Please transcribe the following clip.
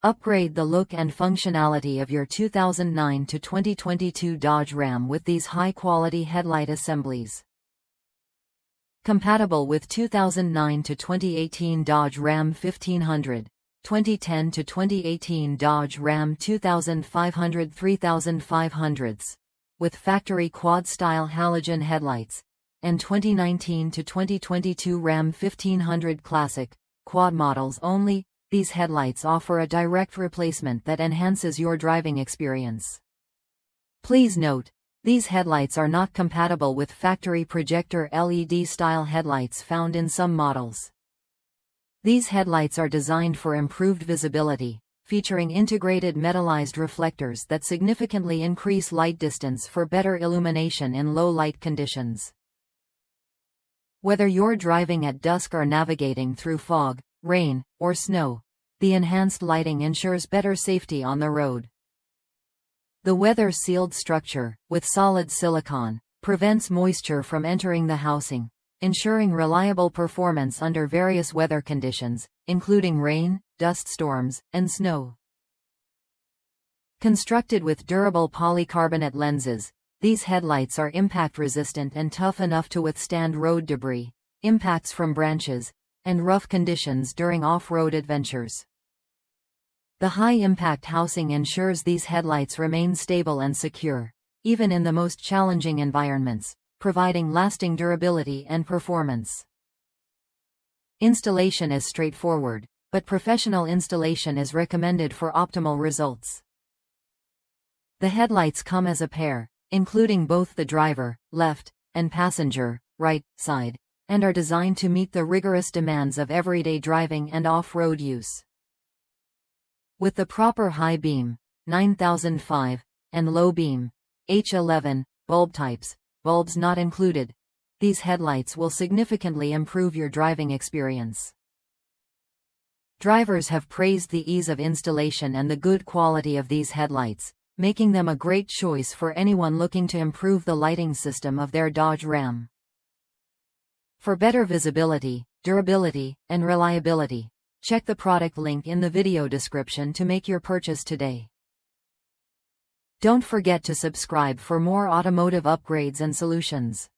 Upgrade the look and functionality of your 2009 to 2022 Dodge Ram with these high-quality headlight assemblies. Compatible with 2009 to 2018 Dodge Ram 1500, 2010 to 2018 Dodge Ram 2500 3500s, with factory quad-style halogen headlights, and 2019 to 2022 Ram 1500 Classic, quad models only. These headlights offer a direct replacement that enhances your driving experience. Please note, these headlights are not compatible with factory projector LED-style headlights found in some models. These headlights are designed for improved visibility, featuring integrated metalized reflectors that significantly increase light distance for better illumination in low light conditions. Whether you're driving at dusk or navigating through fog, rain, or snow, the enhanced lighting ensures better safety on the road. The weather-sealed structure, with solid silicone, prevents moisture from entering the housing, ensuring reliable performance under various weather conditions, including rain, dust storms, and snow. Constructed with durable polycarbonate lenses, these headlights are impact-resistant and tough enough to withstand road debris, impacts from branches, and rough conditions during off-road adventures. The high-impact housing ensures these headlights remain stable and secure, even in the most challenging environments, providing lasting durability and performance. Installation is straightforward, but professional installation is recommended for optimal results. The headlights come as a pair, including both the driver, left, and passenger, right, side, and are designed to meet the rigorous demands of everyday driving and off-road use. With the proper high beam, 9005, and low beam, H11, bulb types, bulbs not included, these headlights will significantly improve your driving experience. Drivers have praised the ease of installation and the good quality of these headlights, making them a great choice for anyone looking to improve the lighting system of their Dodge Ram. For better visibility, durability, and reliability, check the product link in the video description to make your purchase today. Don't forget to subscribe for more automotive upgrades and solutions.